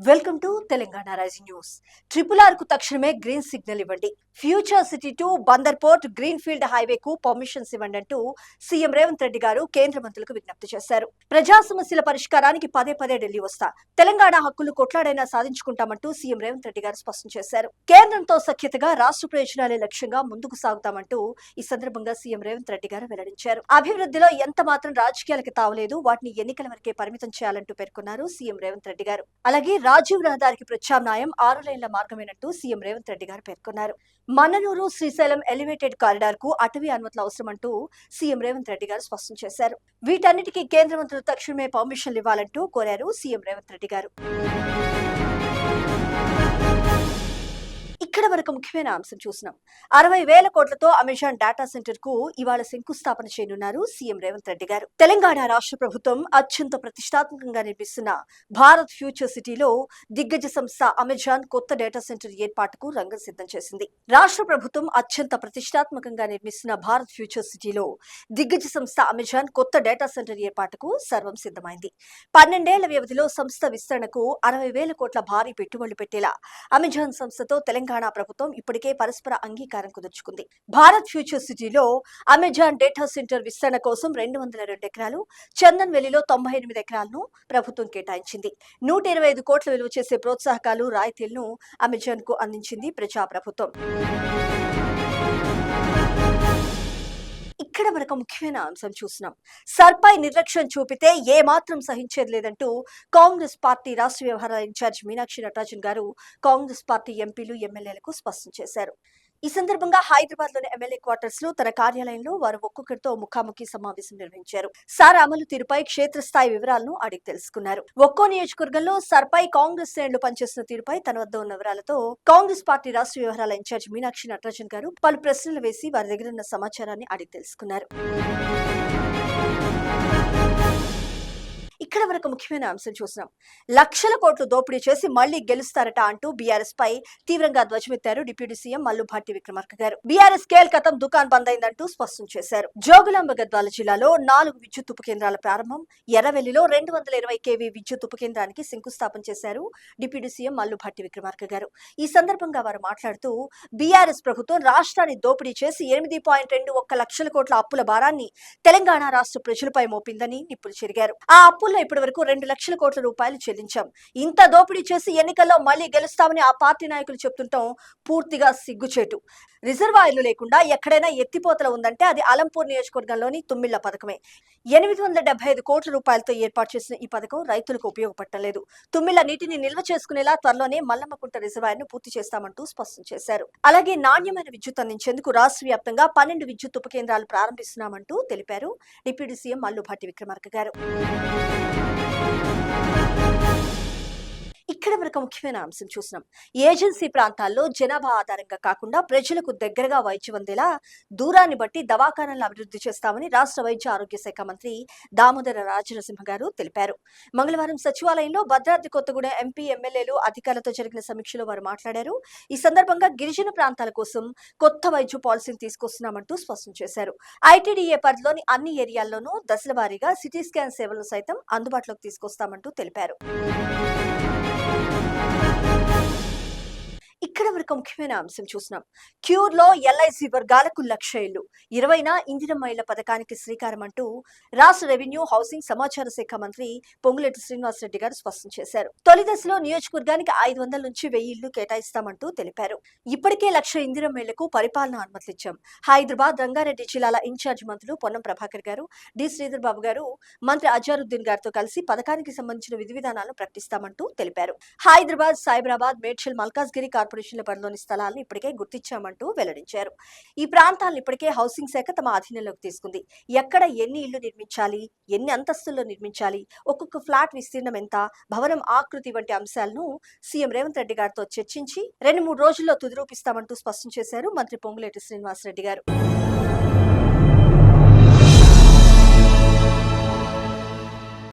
Welcome to Telangana rising news. RRR కు తక్షణమే green signal ఇవ్వండి. Future city to Bandar port green field హైవేకు permissions ఇవ్వండి అంటూ సీఎం రేవంత్ రెడ్డి గారు కేంద్ర మంత్రులకు విజ్ఞప్తి చేశారు. ప్రజా సమస్యల పరిష్కారానికి పదే పదే ఢిల్లీ వస్తా, తెలంగాణ హక్కులు కొట్లాడైనా సాధించుకుంటామంటూ సీఎం రేవంత్ రెడ్డి గారు స్పష్టం చేశారు. కేంద్రంతో సఖ్యతగా రాష్ట్ర ప్రయోజనాలే లక్ష్యంగా ముందుకు సాగుతామంటూ ఈ సందర్భంగా సీఎం రేవంత్ రెడ్డి గారు వెల్లడించారు. అభివృద్ధిలో ఎంత మాత్రం రాజకీయాలకు తావలేదు, వాటిని ఎన్నికల వరకే పరిమితం చేయాలంటూ పేర్కొన్నారు సీఎం రేవంత్ రెడ్డి గారు. అలాగే రాజీవ్ రహదారికి ప్రత్యామ్నాయం 6 లైన్ల మార్గమేనంటూ సీఎం రేవంత్ రెడ్డి గారు పేర్కొన్నారు. మన్ననూరు శ్రీశైలం ఎలివేటెడ్ కారిడార్ కు అటవీ అనుమతులు అవసరమంటూ సీఎం రేవంత్ రెడ్డి గారు స్పష్టం చేశారు. వీటన్నిటికీ కేంద్ర మంత్రులు తక్షణమే పర్మిషన్లు ఇవ్వాలంటూ కోరారు సీఎం రేవంత్ రెడ్డి గారు. ఇక్కడ వరకు ముఖ్యమైన అంశం చూసినాం. 60,000 కోట్లతో అమెజాన్ డేటా సెంటర్ కు ఇవాళ శంకుస్థాపన చేయనున్నారు సీఎం రేవంత్ రెడ్డి గారు. తెలంగాణ రాష్ట్ర ప్రభుత్వం అత్యంత ప్రతిష్టాత్మకంగా నిర్మిస్తున్న భారత్ ఫ్యూచర్ సిటీలో దిగ్గజ సంస్థ అమెజాన్ కొత్త డేటా సెంటర్ ఏర్పాటుకు రంగం సిద్ధం చేసింది. రాష్ట్ర ప్రభుత్వం అత్యంత ప్రతిష్టాత్మకంగా నిర్మిస్తున్న భారత్ ఫ్యూచర్ సిటీలో దిగ్గజ సంస్థ అమెజాన్ కొత్త డేటా సెంటర్ ఏర్పాటుకు సర్వం సిద్ధమైంది. 12 ఏళ్ల వ్యవధిలో సంస్థ విస్తరణకు 60,000 కోట్ల భారీ పెట్టుబడులు పెట్టేలా అమెజాన్ సంస్థతో తెలంగాణ ప్రభుత్వం ఇప్పటికే పరస్పర అంగీకారం కుదుర్చుకుంది. భారత్ ఫ్యూచర్ సిటీలో అమెజాన్ డేటా సెంటర్ విస్తరణ కోసం 202 ఎకరాలు, చందన్ వెల్లిలో 98 ఎకరాలను ప్రభుత్వం కేటాయించింది. 125 కోట్ల విలువ చేసే ప్రోత్సాహకాలు, రాయితీలను అమెజాన్ కు అందించింది ప్రజాప్రభుత్వం. ఇక్కడ మనకు ముఖ్యమైన అంశం చూసినాం. సర్పై నిర్లక్ష్యం చూపితే ఏ మాత్రం సహించేది లేదంటూ కాంగ్రెస్ పార్టీ రాష్ట్ర వ్యవహారాల ఇన్ఛార్జ్ మీనాక్షి నటరాజన్ గారు కాంగ్రెస్ పార్టీ ఎంపీలు, ఎమ్మెల్యేలకు స్పష్టం చేశారు. ఈ సందర్భంగా హైదరాబాద్ లోని ఎమ్మెల్యే క్వార్టర్స్ లో తన కార్యాలయంలో వారు ఒక్కొక్కరితో ముఖాముఖి సమావేశం నిర్వహించారు. సార్ అమలు తీరుపై క్షేత్రస్థాయి వివరాలను అడిగి తెలుసుకున్నారు. ఒక్కో నియోజకవర్గంలో సర్పై కాంగ్రెస్ శ్రేణులు పనిచేసిన తీరుపై తన వద్ద ఉన్న వివరాలతో కాంగ్రెస్ పార్టీ రాష్ట్ర వ్యవహారాల ఇన్ఛార్జ్ మీనాక్షి నటరాజన్ గారు పలు ప్రశ్నలు వేసి వారి దగ్గర ఉన్న సమాచారాన్ని అడిగి తెలుసుకున్నారు. ఇక్కడ వరకు ముఖ్యమైన అంశం చూసినాం. లక్షల కోట్లు దోపిడీ చేసి మళ్లీ గెలుస్తారట అంటూ బీఆర్ఎస్ పై తీవ్రంగా ధ్వజమెత్తారు డిప్యూటీ సీఎం మల్లు భట్టి విక్రమార్క గారు. బీఆర్ఎస్ కేల్కతం దుకాన్ బంద్ అయిందంటూ స్పష్టం చేశారు. జోగులాంబ గద్వాల జిల్లాలో 4 విద్యుత్ ఉప కేంద్రాల ప్రారంభం, ఎర్రవెల్లిలో 220 kV విద్యుత్ ఉప కేంద్రానికి శంకుస్థాపన చేశారు డిప్యూటీ సీఎం మల్లు భట్టి విక్రమార్క గారు. ఈ సందర్భంగా వారు మాట్లాడుతూ బీఆర్ఎస్ ప్రభుత్వం రాష్ట్రాన్ని దోపిడీ చేసి 8.21 లక్షల కోట్ల అప్పుల భారాన్ని తెలంగాణ రాష్ట్ర ప్రజలపై మోపిందని నిప్పులు చెరిగారు. ఆ అప్పుల్లో ఇప్పటి వరకు 2 లక్షల కోట్ల రూపాయలు చెల్లించాం. ఇంత దోపిడీ చేసి ఎన్నికల్లో మళ్లీ గెలుస్తామని ఆ పార్టీ నాయకులు చెప్తుంటాం పూర్తిగా సిగ్గుచేటు. రిజర్వాయర్లు లేకుండా ఎక్కడైనా ఎత్తిపోతల ఉందంటే అది అలంపూర్ నియోజకవర్గంలోని తుమ్మిళ్ల పథకమే. 875 కోట్ల రూపాయలతో ఏర్పాటు చేసిన ఈ పథకం రైతులకు ఉపయోగపడలేదు. తుమ్మిళ్ల నీటిని నిల్వ చేసుకునేలా త్వరలోనే మల్లమ్మకుంట రిజర్వాయర్ ను పూర్తి చేస్తామంటూ స్పష్టం చేశారు. అలాగే నాణ్యమైన విద్యుత్ అందించేందుకు రాష్ట్ర వ్యాప్తంగా 12 విద్యుత్ ఉప కేంద్రాలు ప్రారంభిస్తున్నామంటూ తెలిపారు డిప్యూటీ సీఎం మల్లు భట్టి విక్రమార్క గారు. ఇక్కడ వరకు ముఖ్యమైన అంశం చూసినాం. ఏజెన్సీ ప్రాంతాల్లో జనాభా ఆధారంగా కాకుండా ప్రజలకు దగ్గరగా వైద్యం అందేలా దూరాన్ని బట్టి దవాఖానాలను అభివృద్ధి చేస్తామని రాష్ట్ర వైద్య ఆరోగ్య శాఖ మంత్రి దామోదర రాజనరసింహ గారు తెలిపారు. మంగళవారం సచివాలయంలో భద్రాద్రి కొత్తగూడెం ఎంపీ, ఎమ్మెల్యేలు, అధికారులతో జరిగిన సమీక్షలో వారు మాట్లాడారు. ఈ సందర్భంగా గిరిజన ప్రాంతాల కోసం కొత్త వైద్య పాలసీని తీసుకొస్తున్నామంటూ స్పష్టం చేశారు. ఐటీడీఏ పరిధిలోని అన్ని ఏరియాల్లోనూ దశల వారీగా సిటీ స్కాన్ సేవలను సైతం అందుబాటులోకి తీసుకొస్తామంటూ తెలిపారు. ఇక్కడ వరకు ముఖ్యమైన అంశం చూసినాం. క్యూర్ లో ఎల్ఐసి వర్గాలకు 1,00,000 ఇళ్లు, 20న ఇందిరమ్మ ఇళ్ల పథకానికి శ్రీకారం అంటూ రాష్ట్ర రెవెన్యూ, హౌసింగ్, సమాచార శాఖ మంత్రి పొంగులేటి శ్రీనివాసరెడ్డి గారు స్పష్టం చేశారు. తొలి దశలో నియోజకవర్గానికి 500 నుంచి 1000 ఇళ్లు కేటాయిస్తామంటూ తెలిపారు. ఇప్పటికే 1,00,000 ఇందిరమ్మ ఇళ్లకు పరిపాలన అనుమతులు ఇచ్చాం. హైదరాబాద్, రంగారెడ్డి జిల్లాల ఇన్ఛార్జ్ మంత్రులు పొన్నం ప్రభాకర్ గారు, డి శ్రీధర్ బాబు గారు మంత్రి అజారుద్దీన్ గారితో కలిసి పథకానికి సంబంధించిన విధి విధానాలను ప్రకటిస్తామంటూ తెలిపారు. హైదరాబాద్, సైబరాబాద్, మేడ్చల్, మల్కాజ్గిరి కార్పొరేషన్ల పరిధిలోని స్థలాలను ఇప్పటికే గుర్తించామంటూ వెల్లడించారు. ఈ ప్రాంతాలను ఇప్పటికే హౌసింగ్ శాఖ తమ ఆధీనంలోకి తీసుకుంది. ఎక్కడ ఎన్ని ఇళ్లు నిర్మించాలి, ఎన్ని అంతస్తుల్లో నిర్మించాలి, ఒక్కొక్క ఫ్లాట్ విస్తీర్ణం ఎంత, భవనం ఆకృతి వంటి అంశాలను సీఎం రేవంత్ రెడ్డి గారితో చర్చించి 2-3 రోజుల్లో తుది రూపిస్తామంటూ స్పష్టం చేశారు మంత్రి పొంగులేటి శ్రీనివాసరెడ్డి గారు.